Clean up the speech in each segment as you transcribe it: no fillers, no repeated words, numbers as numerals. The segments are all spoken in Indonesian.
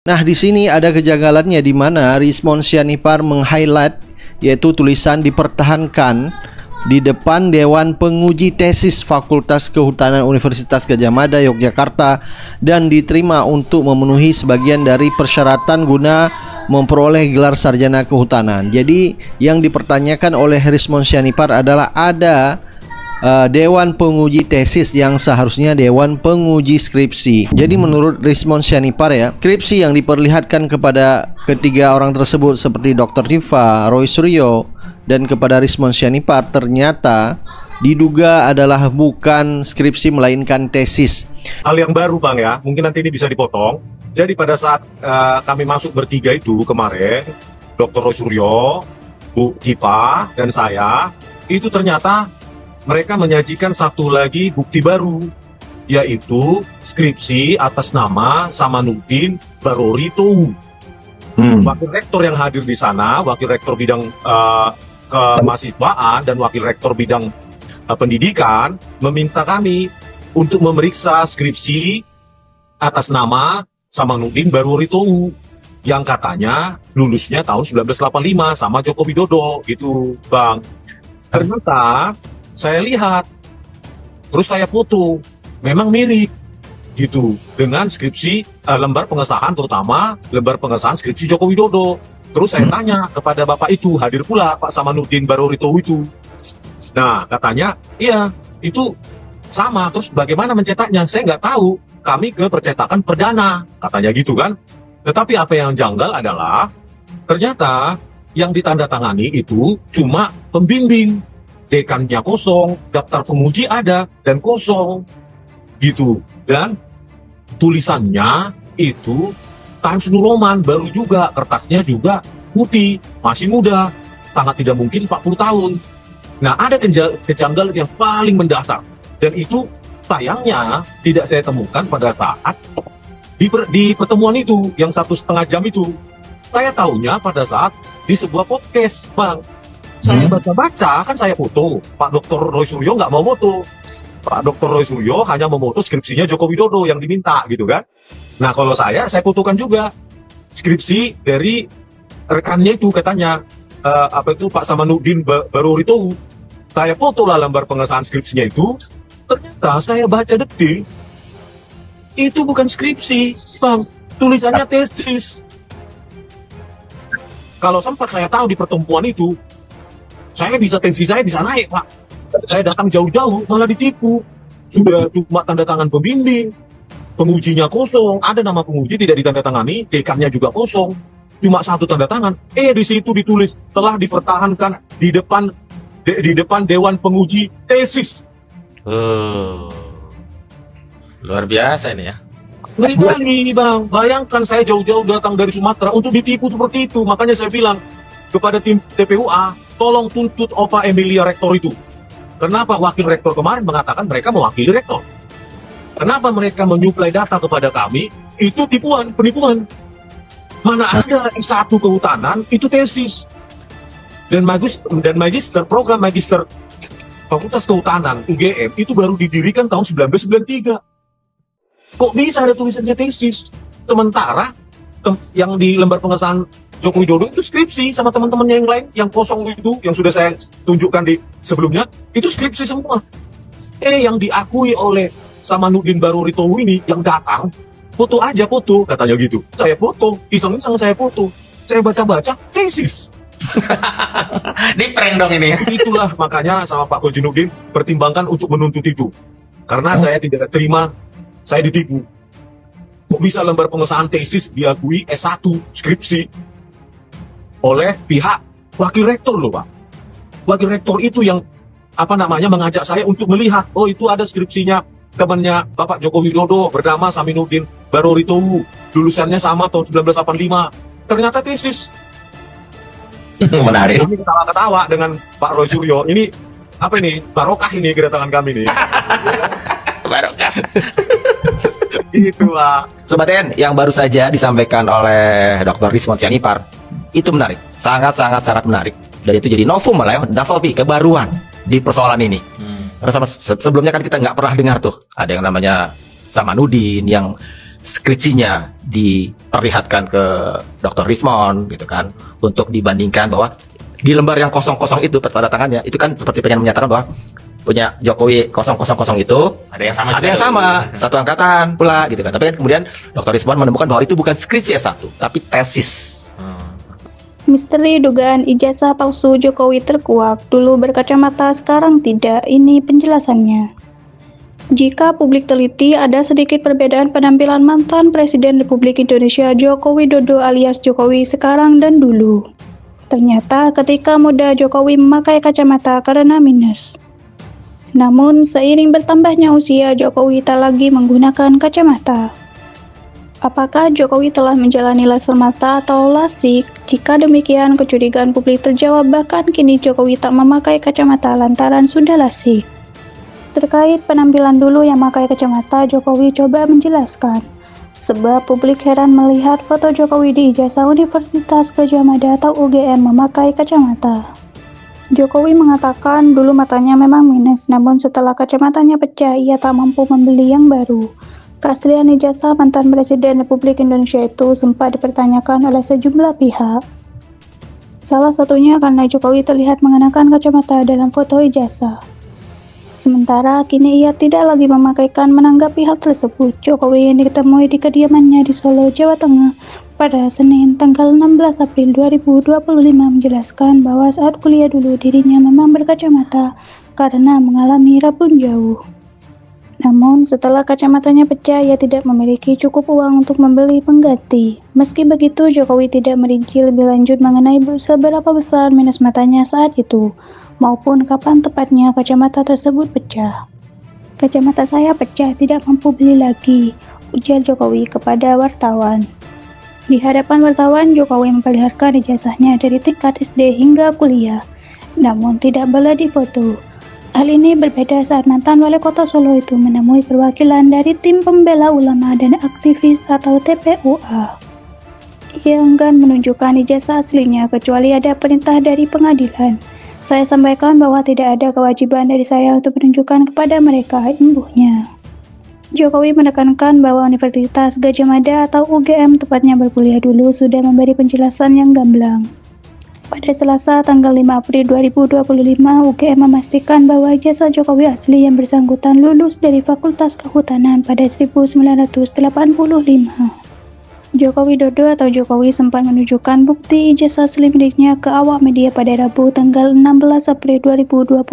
Nah, di sini ada kejanggalannya di mana Rismond Sianipar meng-highlight yaitu tulisan dipertahankan di depan Dewan Penguji Tesis Fakultas Kehutanan Universitas Gadjah Mada Yogyakarta dan diterima untuk memenuhi sebagian dari persyaratan guna memperoleh gelar sarjana kehutanan. Jadi yang dipertanyakan oleh Rismond Sianipar adalah ada Dewan Penguji Tesis yang seharusnya Dewan Penguji Skripsi. Jadi menurut Rismond Sianipar ya, skripsi yang diperlihatkan kepada ketiga orang tersebut seperti Dr. Rifa, Roy Suryo, dan kepada Rismond Sianipar ternyata diduga adalah bukan skripsi melainkan tesis. Hal yang baru Bang ya, mungkin nanti ini bisa dipotong. Jadi pada saat kami masuk bertiga itu kemarin, Dr. Roy Suryo, Bu Diva, dan saya, itu ternyata mereka menyajikan satu lagi bukti baru, yaitu skripsi atas nama Samanudin Barori Towu. Wakil rektor yang hadir di sana, wakil rektor bidang kemahasiswaan dan wakil rektor bidang pendidikan meminta kami untuk memeriksa skripsi atas nama Samanudin Barori Towu yang katanya lulusnya tahun 1985 sama Joko Widodo gitu, Bang. Ternyata saya lihat, terus saya foto, memang mirip gitu dengan skripsi lembar pengesahan, terutama lembar pengesahan skripsi Joko Widodo. Terus saya tanya kepada bapak itu, hadir pula Pak Samanudin Barori Towu itu. Nah katanya, iya itu sama. Terus bagaimana mencetaknya? Saya nggak tahu. Kami ke percetakan perdana, katanya gitu kan. Tetapi apa yang janggal adalah ternyata yang ditandatangani itu cuma pembimbing. Dekannya kosong, daftar penguji ada dan kosong gitu, dan tulisannya itu Times New Roman baru juga, kertasnya juga putih, masih muda, sangat tidak mungkin 40 tahun. Nah ada kejanggalan yang paling mendasar, dan itu sayangnya tidak saya temukan pada saat di pertemuan itu yang 1,5 jam itu. Saya tahunya pada saat di sebuah podcast, Bang. Saya baca-baca, kan saya foto. Pak Dr. Roy Suryo nggak mau foto. Pak Dr. Roy Suryo hanya memoto skripsinya Joko Widodo yang diminta, gitu kan. Nah, kalau saya fotokan juga skripsi dari rekannya itu, katanya, Pak Samanudin Barori Towu. Saya foto lah lembar pengesahan skripsinya itu. Ternyata saya baca detil, itu bukan skripsi, Bang. Tulisannya tesis. Kalau sempat saya tahu di pertemuan itu, tensi saya bisa naik, Pak. Saya datang jauh-jauh, malah ditipu. Sudah cuma tanda tangan pembimbing, pengujinya kosong, ada nama penguji tidak ditandatangani, dekannya juga kosong, cuma satu tanda tangan. Di situ ditulis telah dipertahankan di depan Dewan Penguji Tesis. Luar biasa ini ya. Ngeri, Bang. Bayangkan saya jauh-jauh datang dari Sumatera untuk ditipu seperti itu. Makanya saya bilang kepada tim TPUA, tolong tuntut Opa Emilia Rektor itu. Kenapa wakil rektor kemarin mengatakan mereka mewakili rektor? Kenapa mereka menyuplai data kepada kami? Itu tipuan, penipuan. Mana ada S1 kehutanan, itu tesis. Dan magister, program magister Fakultas Kehutanan, UGM, itu baru didirikan tahun 1993. Kok bisa ada tulisannya tesis? Sementara yang di lembar pengesahan Joko Widodo itu skripsi sama teman-temannya yang lain, yang kosong itu, yang sudah saya tunjukkan di sebelumnya, itu skripsi semua. Yang diakui oleh Samanudin Barori Towu ini, yang datang, foto aja foto, katanya gitu. Saya foto, iseng-iseng saya foto. Saya baca-baca, tesis. Di prank dong ini. Itulah makanya sama Pak Kojinuddin pertimbangkan untuk menuntut itu. Karena saya tidak terima, saya ditipu. Kok bisa lembar pengesahan tesis diakui S1 skripsi oleh pihak wakil rektor loh, Pak. Wakil rektor itu yang mengajak saya untuk melihat, oh itu ada skripsinya temannya Bapak Joko Widodo bernama Samanudin Barori Towu, lulusannya sama tahun 1985. Ternyata tesis. Menarik. Kami ketawa-ketawa dengan Pak Roy Suryo. Ini apa ini? Barokah ini kedatangan kami nih. Barokah. Itu, Pak. Sobat TN, yang baru saja disampaikan oleh Dr. Rismond Sianipar itu menarik, sangat menarik, dan itu jadi novum malah ya, novelty, kebaruan di persoalan ini. Karena sebelumnya kan kita nggak pernah dengar tuh ada yang namanya Samanudin yang skripsinya diperlihatkan ke Dr. Rismond gitu kan, untuk dibandingkan bahwa di lembar yang kosong-kosong itu tanda tangannya itu kan seperti pengen menyatakan bahwa punya Jokowi 000 itu Ada yang sama. ada yang sama, satu angkatan pula gitu kan. Tapi kan kemudian Dr. Rismond menemukan bahwa itu bukan skripsi S1 tapi tesis. Misteri dugaan ijazah palsu Jokowi terkuak, dulu berkacamata sekarang tidak, ini penjelasannya. Jika publik teliti, ada sedikit perbedaan penampilan mantan Presiden Republik Indonesia Joko Widodo alias Jokowi sekarang dan dulu. Ternyata ketika muda Jokowi memakai kacamata karena minus. Namun seiring bertambahnya usia, Jokowi tak lagi menggunakan kacamata. Apakah Jokowi telah menjalani laser mata atau LASIK? Jika demikian, kecurigaan publik terjawab, bahkan kini Jokowi tak memakai kacamata lantaran sudah LASIK. Terkait penampilan dulu yang memakai kacamata, Jokowi coba menjelaskan. Sebab publik heran melihat foto Jokowi di ijazah Universitas Gadjah Mada atau UGM memakai kacamata. Jokowi mengatakan dulu matanya memang minus, namun setelah kacamatanya pecah, ia tak mampu membeli yang baru. Keaslian ijazah mantan Presiden Republik Indonesia itu sempat dipertanyakan oleh sejumlah pihak. Salah satunya karena Jokowi terlihat mengenakan kacamata dalam foto ijazah. Sementara kini ia tidak lagi memakaikan. Menanggapi hal tersebut, Jokowi yang ditemui di kediamannya di Solo, Jawa Tengah pada Senin tanggal 16 April 2025 menjelaskan bahwa saat kuliah dulu dirinya memang berkacamata karena mengalami rabun jauh. Namun setelah kacamatanya pecah, ia tidak memiliki cukup uang untuk membeli pengganti. Meski begitu, Jokowi tidak merinci lebih lanjut mengenai seberapa besar minus matanya saat itu, maupun kapan tepatnya kacamata tersebut pecah. Kacamata saya pecah, tidak mampu beli lagi, ujar Jokowi kepada wartawan. Di hadapan wartawan, Jokowi memperlihatkan ijazahnya dari tingkat SD hingga kuliah, namun tidak boleh difoto. Hal ini berbeda saat mantan wali kota Solo itu menemui perwakilan dari tim pembela ulama dan aktivis atau TPUA. Ia enggan menunjukkan ijazah aslinya kecuali ada perintah dari pengadilan. Saya sampaikan bahwa tidak ada kewajiban dari saya untuk menunjukkan kepada mereka, imbuhnya. Jokowi menekankan bahwa Universitas Gadjah Mada atau UGM tepatnya berkuliah dulu sudah memberi penjelasan yang gamblang. Pada Selasa tanggal 5 April 2025, UGM memastikan bahwa ijazah Jokowi asli yang bersangkutan lulus dari Fakultas Kehutanan pada 1985. Joko Widodo atau Jokowi sempat menunjukkan bukti ijazah asli miliknya ke awak media pada Rabu tanggal 16 April 2025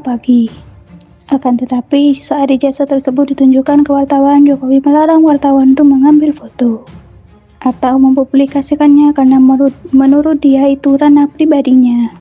pagi. Akan tetapi, saat ijazah tersebut ditunjukkan ke wartawan, Jokowi melarang wartawan untuk mengambil foto atau mempublikasikannya karena menurut dia itu ranah pribadinya.